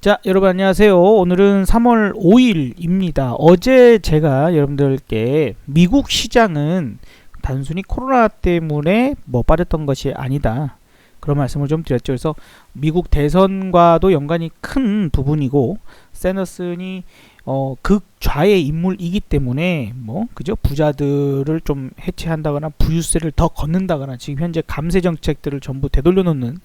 자, 여러분 안녕하세요. 오늘은 3월 5일입니다. 어제 제가 여러분들께 미국 시장은 단순히 코로나 때문에 빠졌던 것이 아니다, 그런 말씀을 좀 드렸죠. 그래서 미국 대선과도 연관이 큰 부분이고, 세너슨이 극좌의 인물이기 때문에 그죠? 부자들을 좀 해체한다거나 부유세를 더 걷는다거나 지금 현재 감세 정책들을 전부 되돌려 놓는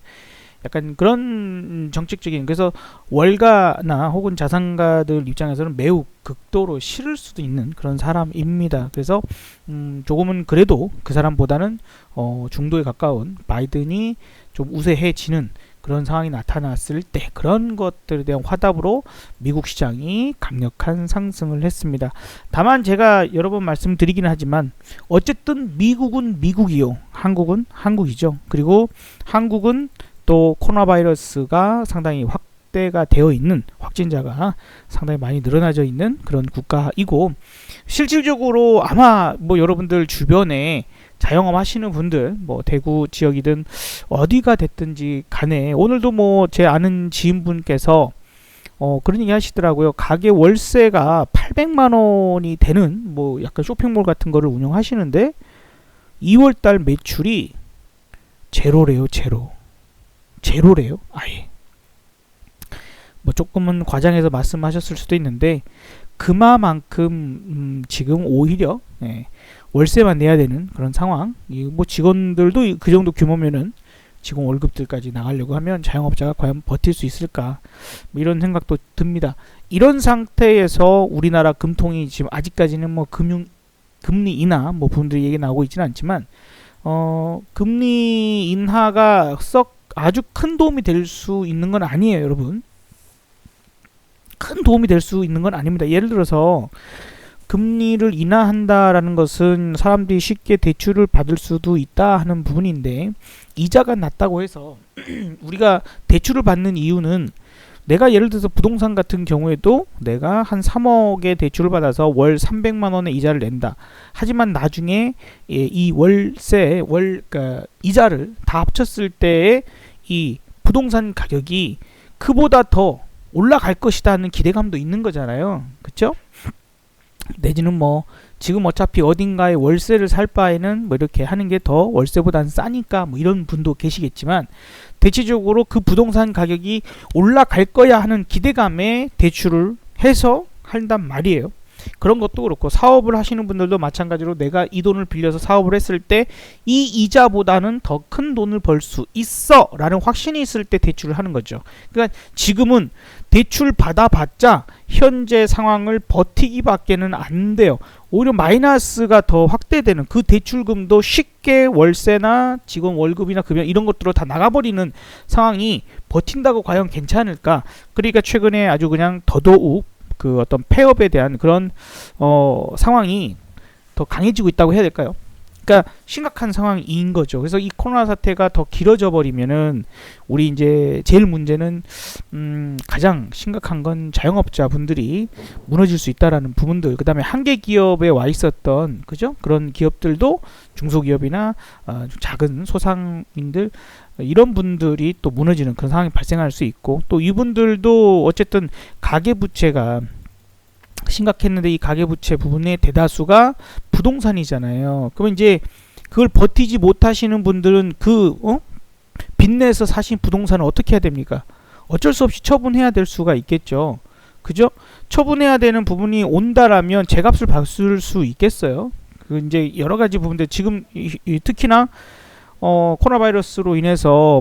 약간 그런 정책적인, 그래서 월가나 혹은 자산가들 입장에서는 매우 극도로 싫을 수도 있는 그런 사람입니다. 그래서 조금은 그래도 그 사람보다는 중도에 가까운 바이든이 좀 우세해지는 그런 상황이 나타났을 때, 그런 것들에 대한 화답으로 미국 시장이 강력한 상승을 했습니다. 다만 제가 여러 번 말씀드리긴 하지만 어쨌든 미국은 미국이요, 한국은 한국이죠. 그리고 한국은 또 코로나 바이러스가 상당히 확대가 되어 있는, 확진자가 상당히 많이 늘어나져 있는 그런 국가이고, 실질적으로 아마 여러분들 주변에 자영업 하시는 분들, 대구 지역이든 어디가 됐든지 간에 오늘도 제 아는 지인분께서 그런 얘기 하시더라고요. 가게 월세가 800만원이 되는 약간 쇼핑몰 같은 거를 운영하시는데 2월달 매출이 제로래요. 제로래요, 아예. 조금은 과장해서 말씀하셨을 수도 있는데 그만큼 지금 오히려 월세만 내야 되는 그런 상황. 직원들도 그 정도 규모면은 직원 월급들까지 나가려고 하면 자영업자가 과연 버틸 수 있을까, 이런 생각도 듭니다. 이런 상태에서 우리나라 금통이 지금 아직까지는 금리 인하 부분들이 얘기 나오고 있지는 않지만 금리 인하가 썩 아주 큰 도움이 될 수 있는 건 아니에요, 여러분. 큰 도움이 될 수 있는 건 아닙니다. 예를 들어서 금리를 인하한다라는 것은 사람들이 쉽게 대출을 받을 수도 있다 하는 부분인데, 이자가 낮다고 해서 우리가 대출을 받는 이유는, 내가 예를 들어서 부동산 같은 경우에도 내가 한 3억의 대출을 받아서 월 300만원의 이자를 낸다. 하지만 나중에 이 그러니까 이자를 다 합쳤을 때의 이 부동산 가격이 그보다 더 올라갈 것이다 하는 기대감도 있는 거잖아요. 그쵸? 내지는 지금 어차피 어딘가에 월세를 살 바에는 이렇게 하는 게 더 월세보다는 싸니까 이런 분도 계시겠지만, 대체적으로 그 부동산 가격이 올라갈 거야 하는 기대감에 대출을 해서 한단 말이에요. 그런 것도 그렇고, 사업을 하시는 분들도 마찬가지로 내가 이 돈을 빌려서 사업을 했을 때 이 이자보다는 더 큰 돈을 벌 수 있어 라는 확신이 있을 때 대출을 하는 거죠. 그러니까 지금은 대출 받아봤자 현재 상황을 버티기 밖에는 안 돼요. 오히려 마이너스가 더 확대되는, 그 대출금도 쉽게 월세나 직원 월급이나 급여 이런 것들로 다 나가버리는 상황이 버틴다고 과연 괜찮을까. 그러니까 최근에 아주 그냥 더더욱 그 어떤 폐업에 대한 그런 상황이 더 강해지고 있다고 해야 될까요? 그러니까 심각한 상황인 거죠. 그래서 이 코로나 사태가 더 길어져 버리면은 우리 이제 제일 문제는 가장 심각한 건 자영업자 분들이 무너질 수 있다라는 부분들, 그다음에 한계 기업에 와 있었던 그죠? 그런 기업들도 중소기업이나 작은 소상인들, 이런 분들이 또 무너지는 그런 상황이 발생할 수 있고, 또 이분들도 어쨌든 가계부채가 심각했는데 이 가계부채 부분의 대다수가 부동산이잖아요. 그러면 이제 그걸 버티지 못하시는 분들은 빚내서 사신 부동산을 어떻게 해야 됩니까? 어쩔 수 없이 처분해야 될 수가 있겠죠. 그죠? 처분해야 되는 부분이 온다라면 제값을 받을 수 있겠어요. 이제 여러 가지 부분들, 지금 특히나 코로나 바이러스로 인해서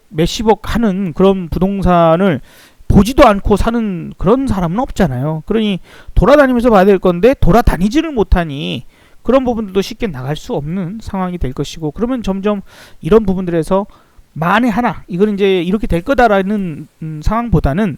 몇십억 하는 그런 부동산을 보지도 않고 사는 그런 사람은 없잖아요. 그러니 돌아다니면서 봐야 될 건데 돌아다니지를 못하니 그런 부분들도 쉽게 나갈 수 없는 상황이 될 것이고, 그러면 점점 이런 부분들에서 만에 하나, 이건 이제 이렇게 될 거다라는 상황보다는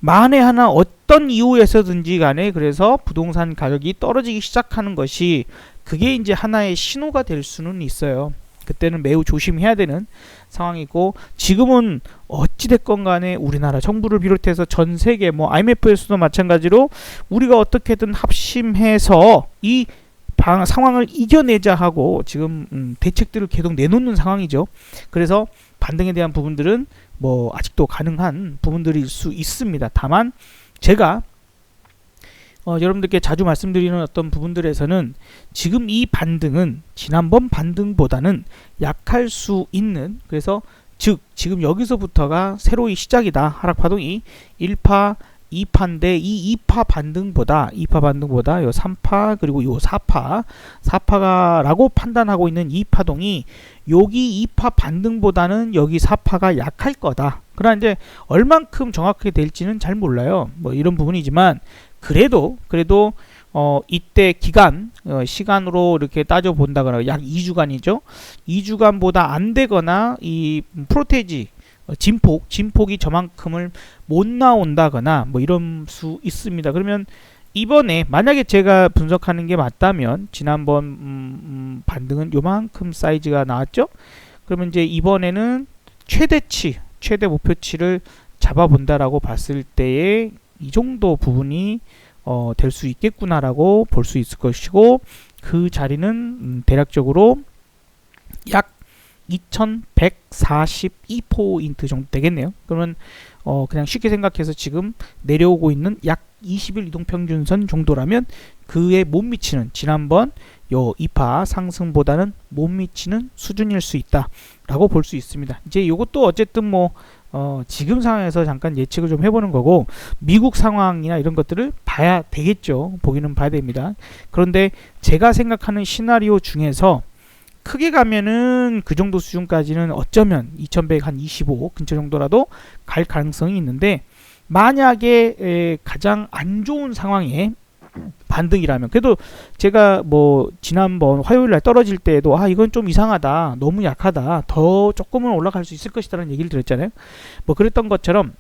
만에 하나 어떤 이유에서든지 간에 그래서 부동산 가격이 떨어지기 시작하는 것이, 그게 이제 하나의 신호가 될 수는 있어요. 그때는 매우 조심해야 되는 상황이고, 지금은 어찌됐건 간에 우리나라 정부를 비롯해서 전 세계 IMF에서도 마찬가지로 우리가 어떻게든 합심해서 이 상황을 이겨내자 하고 지금 대책들을 계속 내놓는 상황이죠. 그래서 반등에 대한 부분들은 뭐 아직도 가능한 부분들일 수 있습니다. 다만 제가 여러분들께 자주 말씀드리는 어떤 부분들에서는 지금 이 반등은 지난번 반등보다는 약할 수 있는, 그래서 즉 지금 여기서부터가 새로이 시작이다. 하락파동이 1파 2파인데 이 2파 반등보다 요 3파 그리고 요 4파가 라고 판단하고 있는 이 파동이 여기 2파 반등보다는 여기 4파가 약할 거다. 그러나 이제 얼만큼 정확하게 될지는 잘 몰라요. 뭐 이런 부분이지만 그래도 이때 기간 시간으로 이렇게 따져 본다거나 약 2주간이죠. 2주간보다 안 되거나 이 프로테지 진폭이 저만큼을 못 나온다거나 뭐 이런 수 있습니다. 그러면 이번에 만약에 제가 분석하는 게 맞다면 지난번 반등은 요만큼 사이즈가 나왔죠. 그러면 이제 이번에는 최대 목표치를 잡아본다라고 봤을 때에 이 정도 부분이 될 수 있겠구나라고 볼 수 있을 것이고, 그 자리는 대략적으로 약 2142포인트 정도 되겠네요. 그러면 그냥 쉽게 생각해서 지금 내려오고 있는 약 20일 이동평균선 정도라면 그에 못 미치는, 지난번 요 2파 상승보다는 못 미치는 수준일 수 있다 라고 볼 수 있습니다. 이제 요것도 어쨌든 뭐 지금 상황에서 잠깐 예측을 좀 해보는 거고, 미국 상황이나 이런 것들을 봐야 되겠죠. 보기는 봐야 됩니다. 그런데 제가 생각하는 시나리오 중에서 크게 가면은 그 정도 수준까지는 어쩌면 2100 한 25 근처 정도라도 갈 가능성이 있는데, 만약에 가장 안 좋은 상황에 반등이라면, 그래도 제가 뭐 지난번 화요일날 떨어질 때에도 이건 좀 이상하다, 너무 약하다, 더 조금은 올라갈 수 있을 것이다 라는 얘기를 드렸잖아요. 뭐 그랬던 것처럼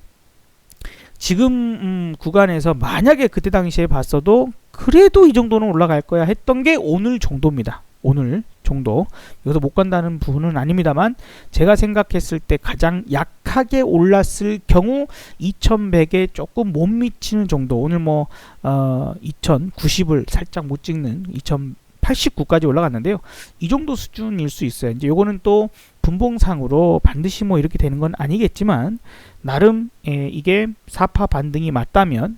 지금 구간에서 만약에 그때 당시에 봤어도 그래도 이 정도는 올라갈 거야 했던 게 오늘 정도입니다. 오늘 정도. 여기서 못 간다는 부분은 아닙니다만, 제가 생각했을 때 가장 약하게 올랐을 경우 2100에 조금 못 미치는 정도. 오늘 뭐 2090을 살짝 못 찍는 2089까지 올라갔는데요. 이 정도 수준일 수 있어요. 이제 요거는 또 분봉상으로 반드시 뭐 이렇게 되는 건 아니겠지만, 나름 이게 4파 반등이 맞다면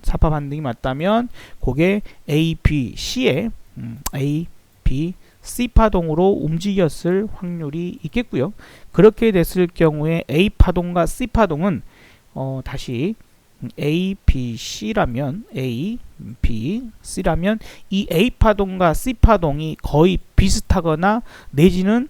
그게 A, B, C에 A, B, C파동으로 움직였을 확률이 있겠고요. 그렇게 됐을 경우에 A파동과 C파동은 다시 A, B, C라면 A, B, C라면 이 A파동과 C파동이 거의 비슷하거나 내지는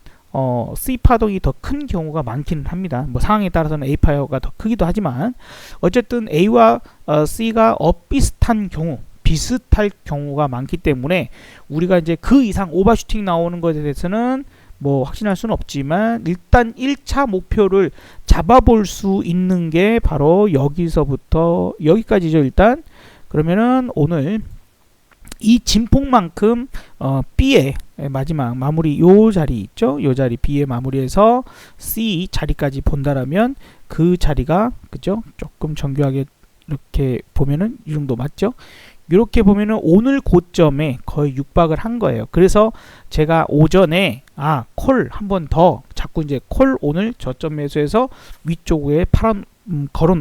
C파동이 더 큰 경우가 많기는 합니다. 뭐 상황에 따라서는 A파가 더 크기도 하지만 어쨌든 A와 C가 비슷한 경우, 비슷할 경우가 많기 때문에 우리가 이제 그 이상 오버슈팅 나오는 것에 대해서는 뭐 확신할 수는 없지만, 일단 1차 목표를 잡아볼 수 있는 게 바로 여기서부터 여기까지죠. 일단 그러면은 오늘 이 진폭만큼 B의 마지막 마무리 요 자리 있죠. 요 자리 B의 마무리에서 C 자리까지 본다라면 그 자리가, 그죠? 조금 정교하게 이렇게 보면은 이 정도 맞죠? 이렇게 보면은 오늘 고점에 거의 육박을 한 거예요. 그래서 제가 오전에 콜 한 번 더 자꾸 이제 콜 오늘 저점 매수해서 위쪽에 파란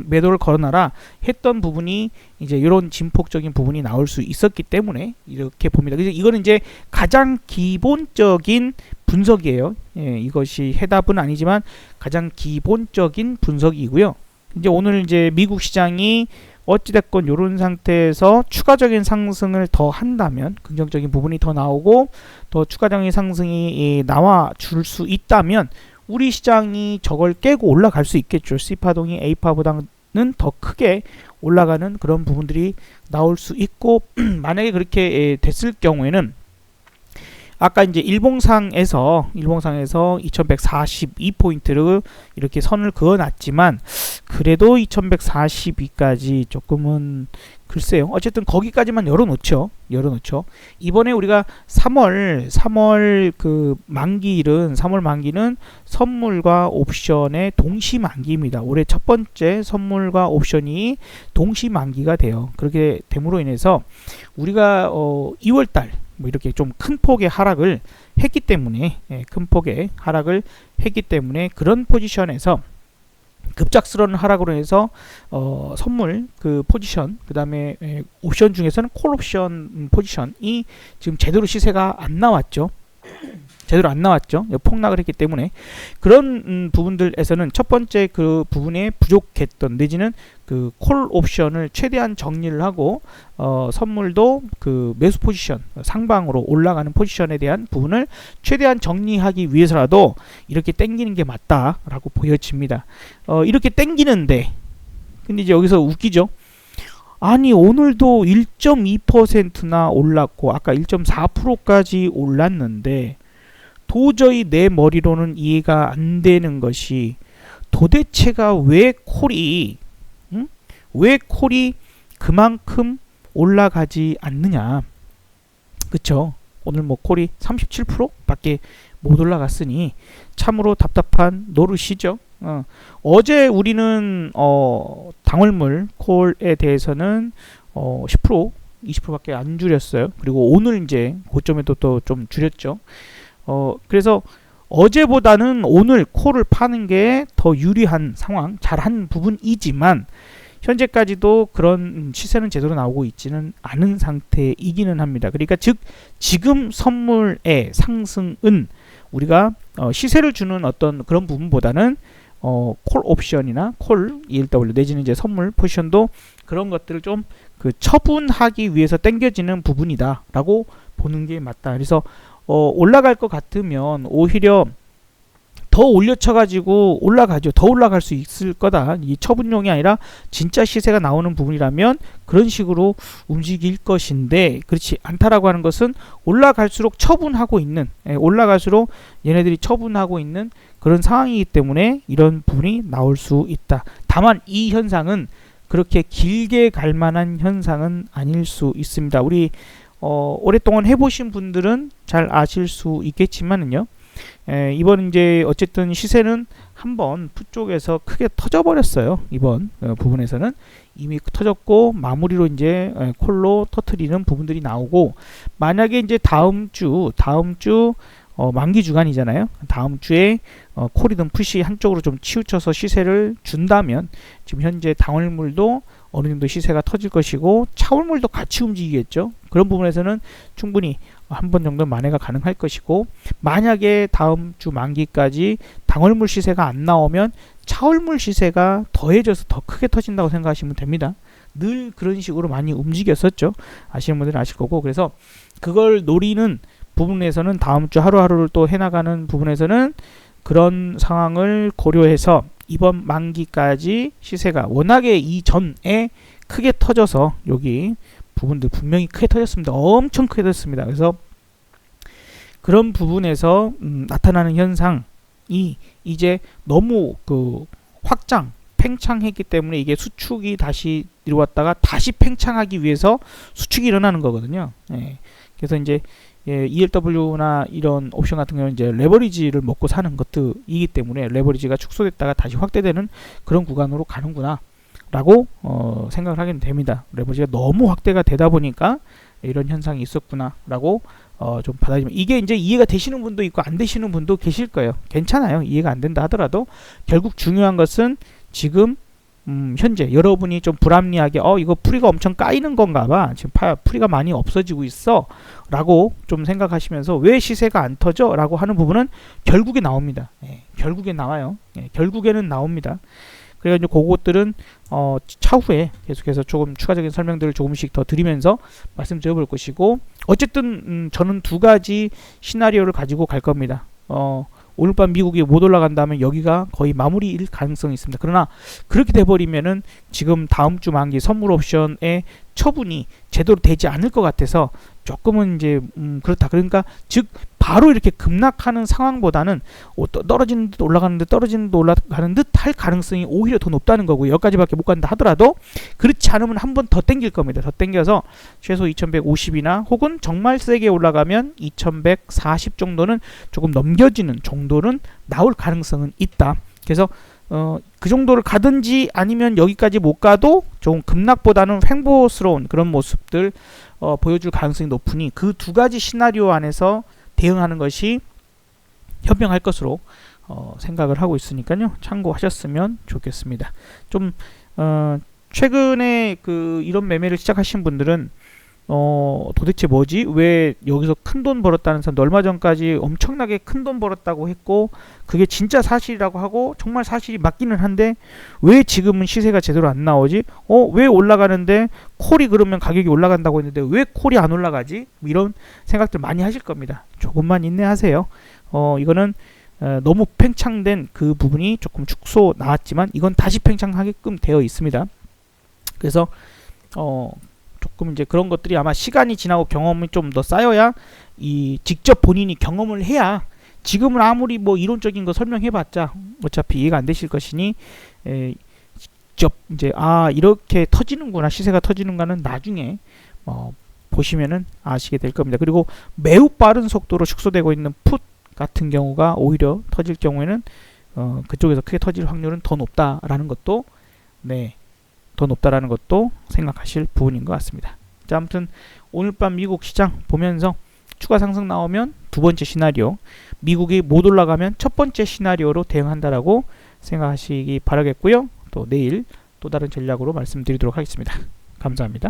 매도를 걸어놔라 했던 부분이 이제 이런 진폭적인 부분이 나올 수 있었기 때문에 이렇게 봅니다. 그래서 이거는 이제 가장 기본적인 분석이에요. 예, 이것이 해답은 아니지만 가장 기본적인 분석이고요. 이제 오늘 이제 미국 시장이 어찌됐건 이런 상태에서 추가적인 상승을 더 한다면, 긍정적인 부분이 더 나오고 더 추가적인 상승이 나와 줄 수 있다면 우리 시장이 저걸 깨고 올라갈 수 있겠죠. C파동이 A파보다는 더 크게 올라가는 그런 부분들이 나올 수 있고, 만약에 그렇게 됐을 경우에는 아까 이제 일봉상에서 2142포인트를 이렇게 선을 그어놨지만, 그래도 2142까지 조금은 글쎄요. 어쨌든 거기까지만 열어놓죠. 이번에 우리가 3월 그 만기일은 3월 만기는 선물과 옵션의 동시 만기입니다. 올해 첫 번째 선물과 옵션이 동시 만기가 돼요. 그렇게 됨으로 인해서 우리가 2월달 뭐 이렇게 좀 큰 폭의 하락을 했기 때문에 큰 폭의 하락을 했기 때문에 그런 포지션에서 급작스러운 하락으로 해서 선물 그 포지션 그 다음에 옵션 중에서는 콜 옵션 포지션이 지금 제대로 시세가 안 나왔죠. 제대로 안 나왔죠. 폭락을 했기 때문에 그런 부분들에서는 첫 번째 그 부분에 부족했던 내지는 그 콜 옵션을 최대한 정리를 하고 선물도 그 매수 포지션 상방으로 올라가는 포지션에 대한 부분을 최대한 정리하기 위해서라도 이렇게 땡기는 게 맞다라고 보여집니다. 이렇게 땡기는데 근데 이제 여기서 웃기죠. 아니 오늘도 1.2%나 올랐고 아까 1.4%까지 올랐는데 도저히 내 머리로는 이해가 안 되는 것이 도대체가 왜 콜이 왜 콜이 그만큼 올라가지 않느냐. 그쵸? 오늘 뭐 콜이 37%밖에 못 올라갔으니 참으로 답답한 노릇이죠. 어제 우리는 당월물 콜에 대해서는 10% 20%밖에 안 줄였어요. 그리고 오늘 이제 고점에도 또 좀 줄였죠. 그래서 어제보다는 오늘 콜을 파는 게 더 유리한 상황, 잘한 부분이지만 현재까지도 그런 시세는 제대로 나오고 있지는 않은 상태이기는 합니다. 그러니까 즉 지금 선물의 상승은 우리가 시세를 주는 어떤 그런 부분보다는 콜 옵션이나 콜 ELW 내지는 이제 선물 포지션도 그런 것들을 좀 그 처분하기 위해서 당겨지는 부분이다라고 보는 게 맞다. 그래서 올라갈 것 같으면 오히려 더 올려쳐가지고 올라가죠. 더 올라갈 수 있을 거다. 이 처분용이 아니라 진짜 시세가 나오는 부분이라면 그런 식으로 움직일 것인데 그렇지 않다라고 하는 것은 올라갈수록 처분하고 있는 올라갈수록 얘네들이 처분하고 있는 그런 상황이기 때문에 이런 부분이 나올 수 있다. 다만 이 현상은 그렇게 길게 갈 만한 현상은 아닐 수 있습니다. 우리 오랫동안 해보신 분들은 잘 아실 수 있겠지만은요. 이번 이제 어쨌든 시세는 한번 푸 쪽에서 크게 터져버렸어요. 이번 부분에서는 이미 터졌고 마무리로 이제 콜로 터트리는 부분들이 나오고 만약에 이제 다음 주 만기 주간이잖아요. 다음 주에 콜이든 푸시 한쪽으로 좀 치우쳐서 시세를 준다면 지금 현재 당월물도 어느 정도 시세가 터질 것이고 차월물도 같이 움직이겠죠. 그런 부분에서는 충분히 한 번 정도 만회가 가능할 것이고 만약에 다음 주 만기까지 당월물 시세가 안 나오면 차월물 시세가 더해져서 더 크게 터진다고 생각하시면 됩니다. 늘 그런 식으로 많이 움직였었죠. 아시는 분들은 아실 거고 그래서 그걸 노리는 부분에서는 다음 주 하루하루를 또 해나가는 부분에서는 그런 상황을 고려해서 이번 만기까지 시세가 워낙에 이전에 크게 터져서 여기 부분들 분명히 크게 터졌습니다. 엄청 크게 터졌습니다. 그래서 그런 부분에서 나타나는 현상이 이제 너무 그 확장 팽창했기 때문에 이게 수축이 다시 들어왔다가 다시 팽창하기 위해서 수축이 일어나는 거거든요. 그래서 이제 ELW나 이런 옵션 같은 경우는 이제 레버리지를 먹고 사는 것들이기 때문에 레버리지가 축소됐다가 다시 확대되는 그런 구간으로 가는구나 라고 생각을 하게 됩니다. 레버리지가 너무 확대가 되다 보니까 이런 현상이 있었구나 라고 좀 받아들이면 이게 이제 이해가 되시는 분도 있고 안 되시는 분도 계실 거예요. 괜찮아요. 이해가 안 된다 하더라도 결국 중요한 것은 지금 현재 여러분이 좀 불합리하게 이거 풀이가 엄청 까이는 건가 봐. 지금 풀이가 많이 없어지고 있어 라고 좀 생각하시면서 왜 시세가 안 터져? 라고 하는 부분은 결국에 나옵니다. 결국에 나와요. 결국에는 나옵니다. 그래서 이제 그것들은 차후에 계속해서 조금 추가적인 설명들을 조금씩 더 드리면서 말씀드려 볼 것이고 어쨌든 저는 두 가지 시나리오를 가지고 갈 겁니다. 오늘 밤 미국이 못 올라간다면 여기가 거의 마무리일 가능성이 있습니다. 그러나 그렇게 돼버리면은 지금 다음 주 만기 선물 옵션의 처분이 제대로 되지 않을 것 같아서 조금은 이제 그렇다. 그러니까 즉 바로 이렇게 급락하는 상황보다는 떨어지는 듯 올라가는 듯 떨어지는 듯 올라가는 듯 할 가능성이 오히려 더 높다는 거고요. 여기까지밖에 못 간다 하더라도 그렇지 않으면 한 번 더 땡길 겁니다. 더 땡겨서 최소 2150이나 혹은 정말 세게 올라가면 2140 정도는 조금 넘겨지는 정도는 나올 가능성은 있다. 그래서 그 정도를 가든지 아니면 여기까지 못 가도 조금 급락보다는 횡보스러운 그런 모습들 보여줄 가능성이 높으니 그 두 가지 시나리오 안에서 대응하는 것이 현명할 것으로 생각을 하고 있으니까요. 참고하셨으면 좋겠습니다. 좀 최근에 이런 매매를 시작하신 분들은 도대체 뭐지? 왜 여기서 큰 돈 벌었다는 사람도 얼마 전까지 엄청나게 큰 돈 벌었다고 했고 그게 진짜 사실이라고 하고 정말 사실이 맞기는 한데 왜 지금은 시세가 제대로 안 나오지? 왜 올라가는데 콜이 그러면 가격이 올라간다고 했는데 왜 콜이 안 올라가지? 이런 생각들 많이 하실 겁니다. 조금만 인내하세요. 이거는 너무 팽창된 그 부분이 조금 축소 나왔지만 이건 다시 팽창하게끔 되어 있습니다. 그래서 조금 이제 그런 것들이 아마 시간이 지나고 경험이 좀 더 쌓여야 직접 본인이 경험을 해야 지금은 아무리 뭐 이론적인 거 설명해봤자 어차피 이해가 안 되실 것이니 직접 이제 이렇게 터지는구나 시세가 터지는가는 나중에 보시면은 아시게 될 겁니다. 그리고 매우 빠른 속도로 축소되고 있는 풋 같은 경우가 오히려 터질 경우에는 그쪽에서 크게 터질 확률은 더 높다라는 것도 더 높다라는 것도 생각하실 부분인 것 같습니다. 자, 아무튼 오늘 밤 미국 시장 보면서 추가 상승 나오면 두 번째 시나리오, 미국이 못 올라가면 첫 번째 시나리오로 대응한다라고 생각하시기 바라겠고요. 또 내일 또 다른 전략으로 말씀드리도록 하겠습니다. 감사합니다.